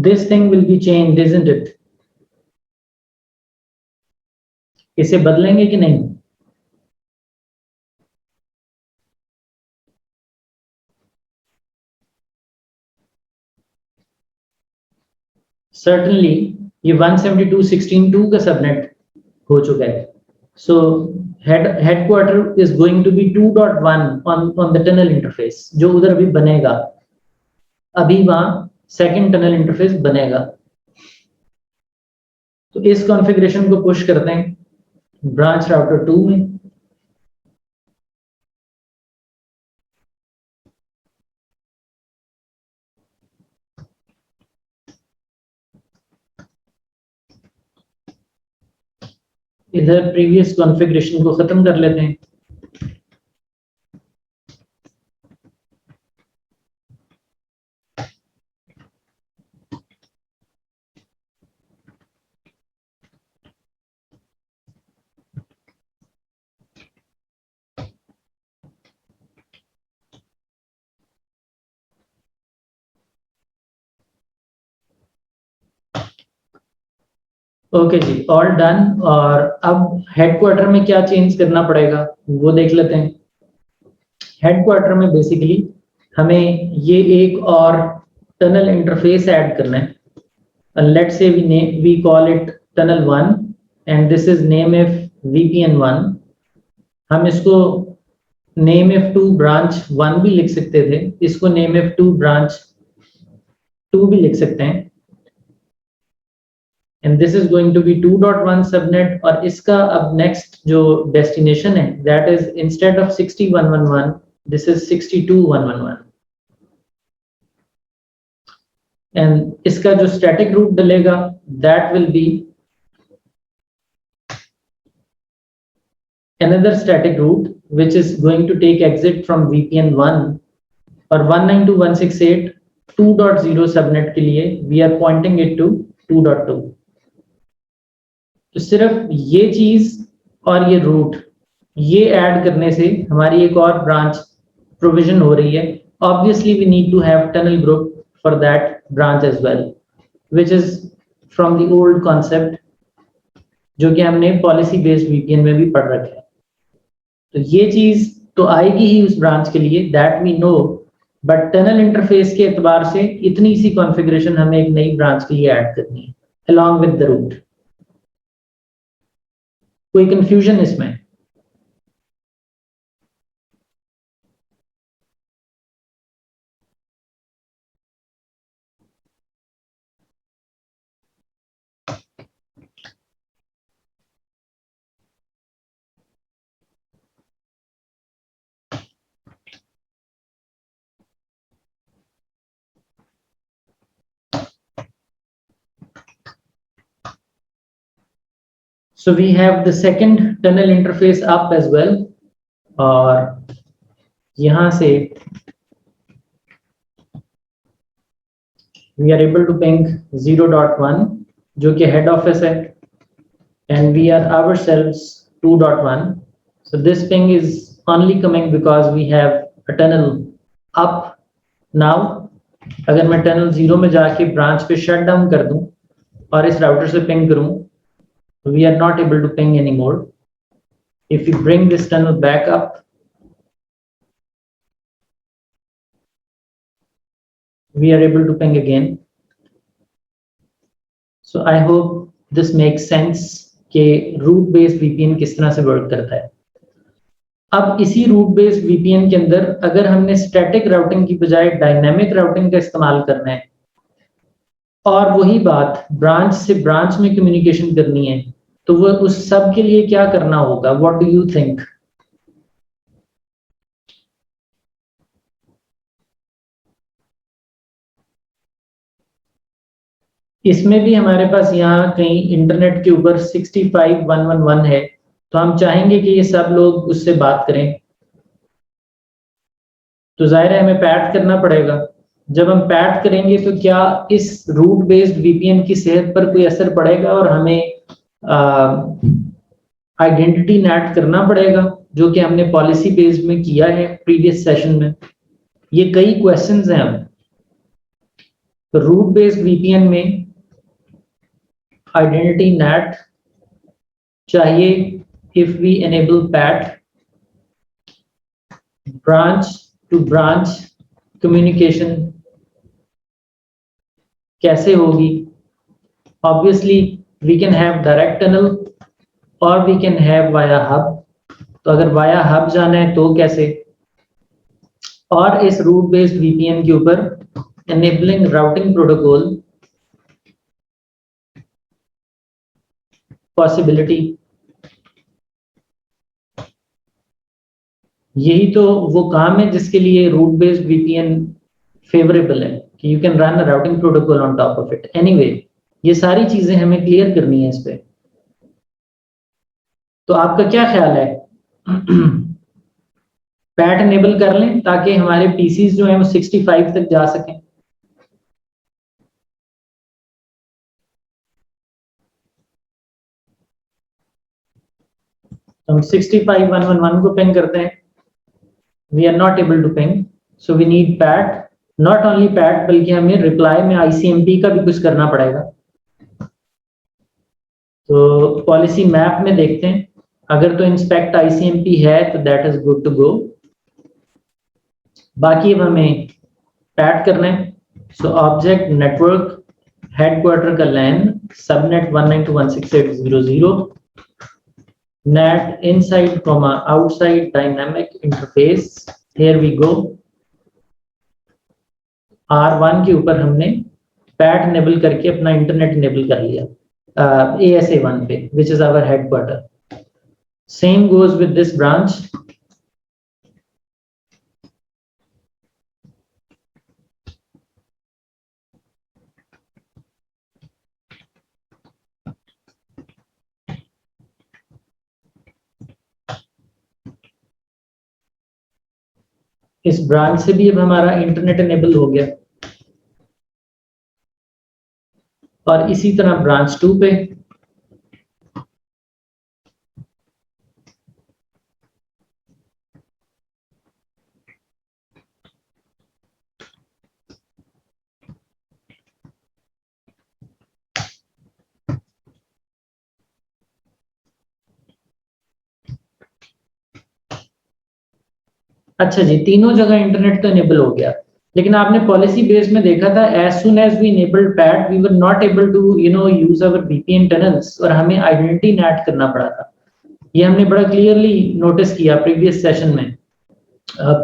This thing will be changed, isn't it? इसे बदलेंगे कि नहीं? Certainly, ये 172.16.2 का सबनेट हो चुका है. So headquarter is going to be 2.1 on the tunnel interface, जो उधर अभी बनेगा. अभी वहां सेकंड टनल इंटरफेस बनेगा. तो इस कॉन्फ़िगरेशन को पुश करते हैं ब्रांच राउटर 2 में. इधर प्रीवियस कॉन्फ़िगरेशन को खत्म कर लेते हैं. ओके जी, ऑल डन. और अब हेडक्वार्टर में क्या चेंज करना पड़ेगा वो देख लेते हैं. हेडक्वार्टर में बेसिकली हमें ये एक और टनल इंटरफेस ऐड करना है. Let's say we call it tunnel 1 and this is name F VPN 1. हम इसको नेम एफ 2 ब्रांच 1 भी लिख सकते थे, इसको नेम एफ 2 ब्रांच 2 भी लिख सकते हैं. And this is going to be 2.1 subnet. और इसका अब next जो destination है that is instead of 60.111 this is 62.111. and इसका जो static route डलेगा that will be another static route which is going to take exit from VPN 1 और 192.168 2.0 subnet के लिए we are pointing it to 2.2. तो सिर्फ ये चीज और ये रूट ये ऐड करने से हमारी एक और ब्रांच प्रोविजन हो रही है. Obviously we need to have tunnel group for that branch as well which is from the old concept जो कि हमने पॉलिसी बेस्ड VPN में भी पढ़ रखा है. तो ये चीज तो आएगी ही उस ब्रांच के लिए, that we know, but tunnel interface के एतबार से इतनी सी कॉन्फ़िगरेशन हमें एक नई ब्रांच के लिए ऐड करनी है अलॉन्ग विद द रूट. कोई कंफ्यूजन इसमें? So we have the second tunnel interface up as well. और यहाँ से we are able to ping 0.1 जो कि head office है, and we are ourselves 2.1. So this ping is only coming because we have a tunnel up now. अगर मैं tunnel 0 में जाके branch पे shut down कर दूं और इस router से ping करूं, we are not able to ping anymore. If we bring this tunnel back up, we are able to ping again. So I hope this makes sense कि route based VPN किस तरह से work करता है. अब इसी route based VPN के अंदर अगर हमने static routing की बजाय dynamic routing का इस्तेमाल करना है और वही बात ब्रांच से ब्रांच में कम्युनिकेशन करनी है, तो वो उस सब के लिए क्या करना होगा? What do you think? इसमें भी हमारे पास यहाँ कहीं इंटरनेट के ऊपर 65.111 है, तो हम चाहेंगे कि ये सब लोग उससे बात करें, तो जाहिर है हमें पैट करना पड़ेगा. जब हम पैट करेंगे तो क्या इस रूट बेस्ड VPN की सेहत पर कोई असर पड़ेगा और हमें आइडेंटिटी नेट करना पड़ेगा जो कि हमने पॉलिसी बेस्ड में किया है प्रीवियस सेशन में. ये कई क्वेश्चंस हैं. अब तो रूट बेस्ड वीपीएन में आइडेंटिटी नेट चाहिए if we enable PAT, branch to branch communication कैसे होगी? Obviously we can have direct tunnel और we can have via hub. तो अगर वाया हब जाना है तो कैसे? और इस रूट बेस्ड वीपीएन के ऊपर एनेबलिंग राउटिंग प्रोटोकॉल पॉसिबिलिटी, यही तो वो काम है जिसके लिए रूट बेस्ड वीपीएन फेवरेबल है कि you can run a routing protocol on top of it. Anyway, ये सारी चीजें हमें क्लियर करनी है इस पे। तो आपका क्या ख्याल है? पैट एनेबल कर लें ताकि हमारे पीसीज जो हैं वो 65 तक जा सकें। हम 65.111 को पिंग करते हैं। We are not able to ping, so we need PAT. Not only PAT बल्कि हमें रिप्लाई में आईसीएमपी का भी कुछ करना पड़ेगा। तो पॉलिसी मैप में देखते हैं, अगर तो इंस्पेक्ट आईसीएमपी है तो that is good to go. बाकी अब हमें पैट करना है। सो ऑब्जेक्ट नेटवर्क हेडक्वार्टर का लैन subnet 192.168.0.0 net inside comma outside dynamic interface, here we go। R1 के ऊपर हमने पैट इनेबल करके अपना इंटरनेट इनेबल कर लिया ASA1 पे, which is our headquarter। Same goes with this branch। इस ब्रांच से भी अब हमारा इंटरनेट इनेबल हो गया। और इसी तरह ब्रांच 2 पे अच्छा जी, तीनों जगह इंटरनेट तो इनेबल हो गया, लेकिन आपने पॉलिसी बेस में देखा था as soon as we enabled PAT we were not able to use our VPN tunnels और हमें आइडेंटिटी नेट करना पड़ा था। ये हमने बड़ा क्लियरली नोटिस किया प्रीवियस सेशन में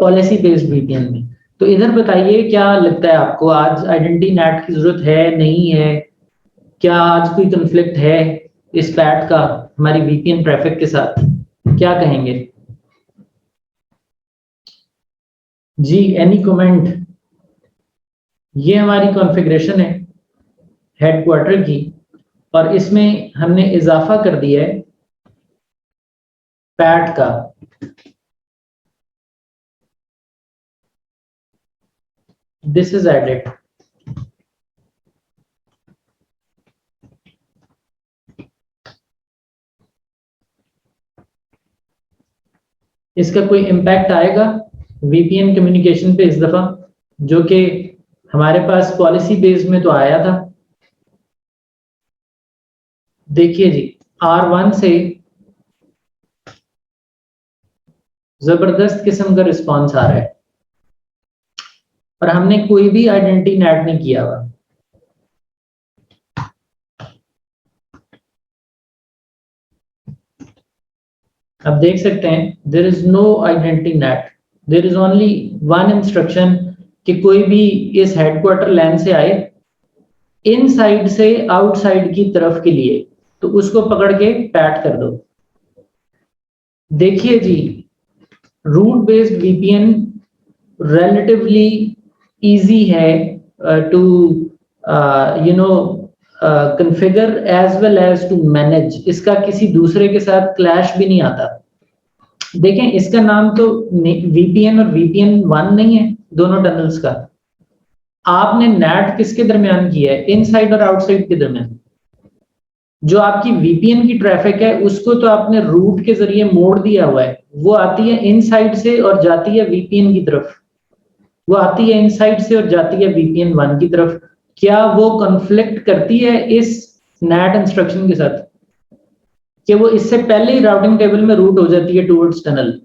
पॉलिसी बेस्ड वीपीएन में। तो इधर बताइए क्या लगता है आपको, आज आइडेंटिटी नेट की जरूरत है, नहीं है? क्या आज कोई कन्फ्लिक्ट है इस पैट का हमारी वीपीएन ट्रैफिक के साथ? क्या कहेंगे जी? Any comment? ये हमारी कॉन्फ़िगरेशन है हेडक्वार्टर की और इसमें हमने इजाफा कर दिया है पैट का। This is added. इसका कोई इम्पैक्ट आएगा वीपीएन कम्युनिकेशन पे इस दफा, जो कि हमारे पास पॉलिसी बेस में तो आया था? देखिए जी, R1 से जबरदस्त किस्म का रिस्पांस आ रहा है और हमने कोई भी आइडेंटिटी नेट नहीं किया हुआ। अब देख सकते हैं there is no identity NAT, there is only one instruction कि कोई भी इस हेडक्वार्टर लैन से आए इनसाइड से आउटसाइड की तरफ के लिए, तो उसको पकड़ के पैट कर दो। देखिए जी, route based VPN relatively easy है to configure as well as to manage। इसका किसी दूसरे के साथ क्लैश भी नहीं आता। देखें, इसका नाम तो VPN और VPN1 नहीं है दोनों टनल्स का। आपने नेट किसके दरमियान किया है? इनसाइड और आउटसाइड के दरमियान। जो आपकी VPN की ट्रैफिक है उसको तो आपने रूट के जरिए मोड़ दिया हुआ है, वो आती है इनसाइड से और जाती है VPN की तरफ, वो आती है इनसाइड से और जाती है VPN1 की तरफ। क्या वो कॉन्फ्लिक्ट करती है इस नैट इंस्ट्रक्शन के साथ कि वो इससे पहले ही राउटिंग टेबल में रूट हो जाती है टुवर्ड्स टनल?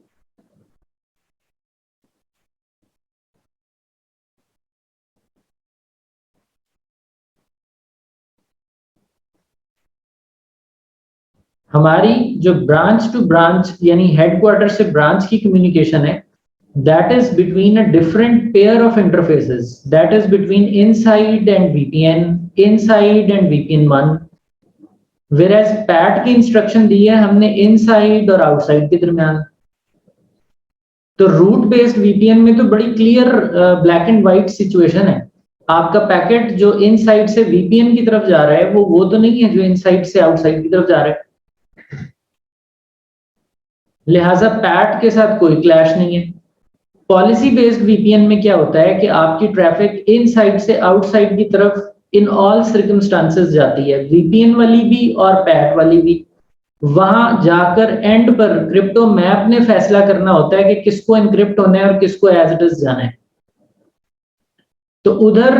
हमारी जो ब्रांच टू ब्रांच यानी हेडक्वार्टर से ब्रांच की कम्युनिकेशन है, that is between a different pair of interfaces, that is between inside and VPN, inside and VPN1, whereas pat की इंस्ट्रक्शन दी है हमने इनसाइड और आउटसाइड के दरमियान। तो रूट बेस्ड वीपीएन में तो बड़ी clear black and white situation है। आपका पैकेट जो इनसाइड से वीपीएन की तरफ जा रहा है वो तो नहीं है जो इनसाइड से आउटसाइड की तरफ जा रहा है, लिहाजा पैट के साथ कोई क्लैश नहीं है। पॉलिसी बेस्ड वीपीएन में क्या होता है कि आपकी ट्रैफिक इनसाइड से आउटसाइड की तरफ इन ऑल सर्कमस्टांसेस जाती है, वीपीएन वाली भी और पैट वाली भी। वहां जाकर एंड पर क्रिप्टो मैप ने फैसला करना होता है कि किसको एनक्रिप्ट होना है और किसको एज इट इज जाना है। तो उधर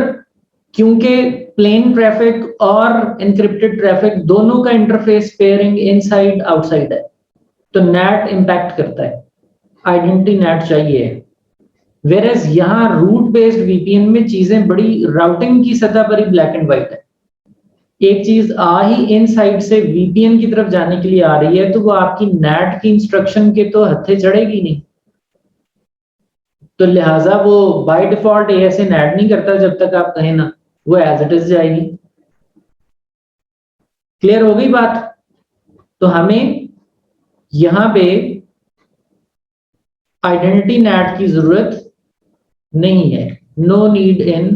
क्योंकि प्लेन ट्रैफिक और एनक्रिप्टेड ट्रैफिक दोनों का इंटरफेस पेयरिंग इनसाइड आउटसाइड है, तो नेट इंपैक्ट करता है, आइडेंटिटी नेट चाहिए। वेरएज यहाँ रूट बेस्ड वीपीएन में चीजें बड़ी राउटिंग की सतह पर ही ब्लैक एंड व्हाइट है। एक चीज आ ही इनसाइड से वीपीएन की तरफ जाने के लिए आ रही है तो वो आपकी नेट की इंस्ट्रक्शन के तो हत्थे चढ़ेगी नहीं, तो लिहाजा वो बाय डिफॉल्ट ऐसे नेट नहीं करता जब तक आप कहें ना, वो एज इट इज जाएगी। क्लियर हो गई बात? तो हमें यहां पे आइडेंटिटी नेट की जरूरत नहीं है, no need in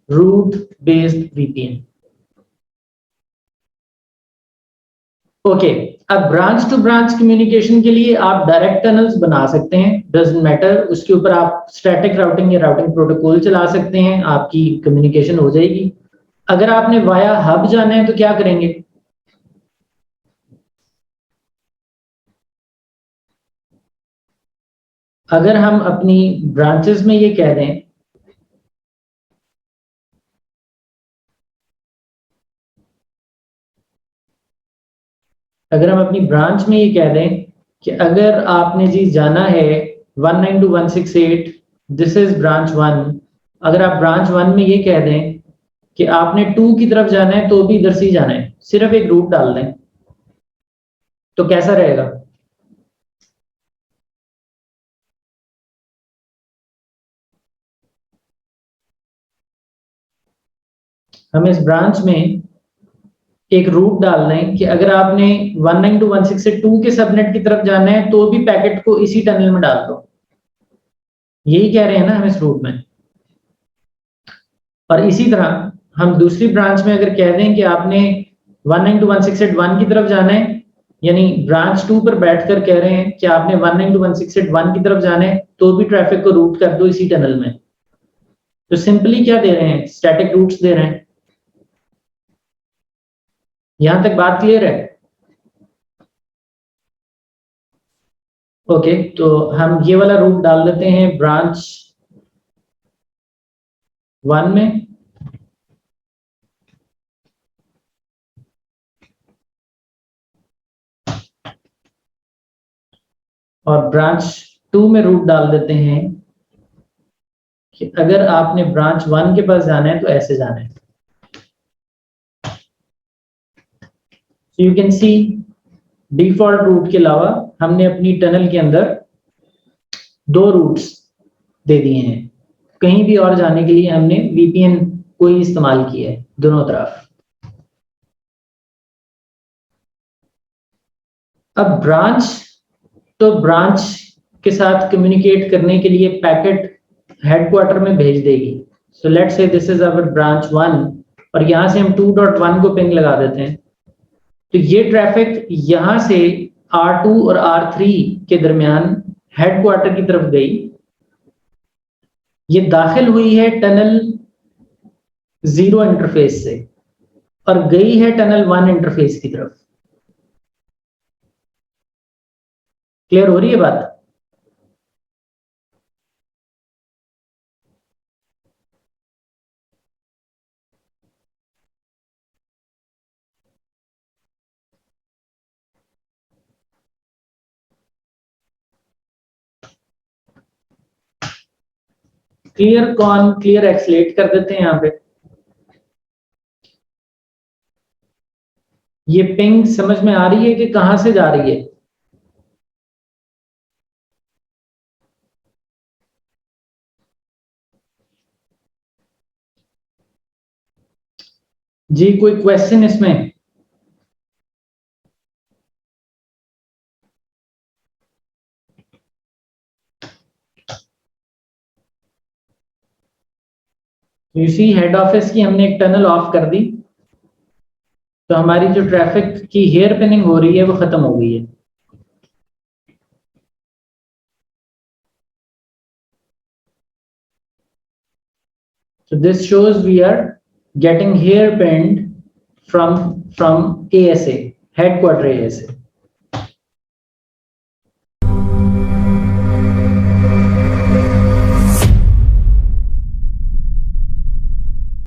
route based VPN. Okay, अब ब्रांच टू ब्रांच कम्युनिकेशन के लिए आप डायरेक्ट टनल्स बना सकते हैं, डजंट मैटर, उसके ऊपर आप स्टैटिक राउटिंग या राउटिंग प्रोटोकॉल चला सकते हैं, आपकी कम्युनिकेशन हो जाएगी। अगर आपने वाया हब जाना है तो क्या करेंगे? अगर हम अपनी ब्रांचेस में ये कह दें अगर हम अपनी ब्रांच में ये कह दें कि अगर आपने जी जाना है 192.168, दिस इज ब्रांच 1, अगर आप ब्रांच 1 में ये कह दें कि आपने 2 की तरफ जाना है तो भी इधर से ही जाना है, सिर्फ एक रूट डाल दें, तो कैसा रहेगा? हम इस ब्रांच में एक रूट डाल दें कि अगर आपने 192.168 से 2 के सबनेट की तरफ जाना है तो भी पैकेट को इसी टनल में डाल दो। यही कह रहे हैं ना हम इस रूट में। और इसी तरह हम दूसरी ब्रांच में अगर कह दें कि आपने 192.168.1 की तरफ जाना है, यानी ब्रांच 2 पर बैठकर कह रहे हैं कि आपने 192.168.1 की तरफ जाना है तो भी ट्रैफिक को रूट कर दो इसी टनल में, तो सिंपली क्या दे रहे हैं? स्टैटिक रूट्स दे रहे हैं। यहां तक बात क्लियर है? ओके, तो हम ये वाला रूट डाल देते हैं ब्रांच 1 में, और ब्रांच 2 में रूट डाल देते हैं कि अगर आपने ब्रांच 1 के पास जाना है तो ऐसे जाना है। You can see default route के अलावा हमने अपनी टनल के अंदर 2 रूट्स दे दिए हैं, कहीं भी और जाने के लिए हमने वीपीएन को ही इस्तेमाल किया है दोनों तरफ। अब ब्रांच तो ब्रांच के साथ कम्युनिकेट करने के लिए पैकेट हेडक्वार्टर में भेज देगी। So let's say this is our branch 1 और यहां से हम 2.1 को पिंग लगा देते हैं, तो ये ट्रैफिक यहां से R2 और R3 के दरमियान हेडक्वार्टर की तरफ गई, ये दाखिल हुई है टनल 0 इंटरफेस से और गई है टनल 1 इंटरफेस की तरफ। क्लियर हो रही है बात? क्लियर कॉन क्लियर एक्सलेट कर देते हैं यहाँ पे। ये पिंग समझ में आ रही है कि कहां से जा रही है? जी कोई क्वेश्चन इसमें? इसी हेड ऑफिस की हमने एक टनल ऑफ कर दी, तो हमारी जो ट्रैफिक की हेयर पिनिंग हो रही है वो खत्म हो गई है। So this shows we are getting hairpinned from ASA, headquarter ASA.